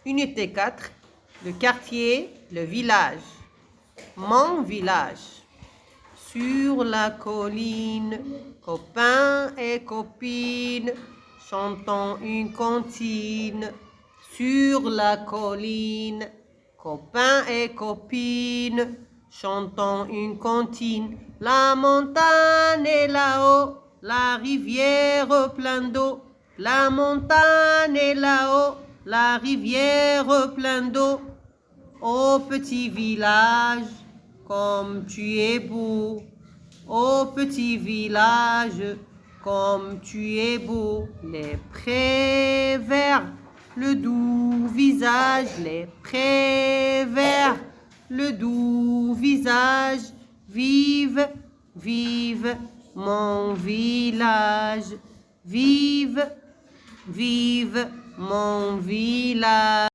Unité 4, le quartier, le village. Mon village. Sur la colline, copains et copines, chantons une comptine. Sur la colline, copains et copines, chantons une comptine. La montagne est là-haut, la rivière plein d'eau. La montagne est là-haut, la rivière plein d'eau. Ô petit village, comme tu es beau. Ô petit village, comme tu es beau. Les prés verts, le doux visage. Les prés verts, le doux visage. Vive, vive mon village. Vive, vive mon village.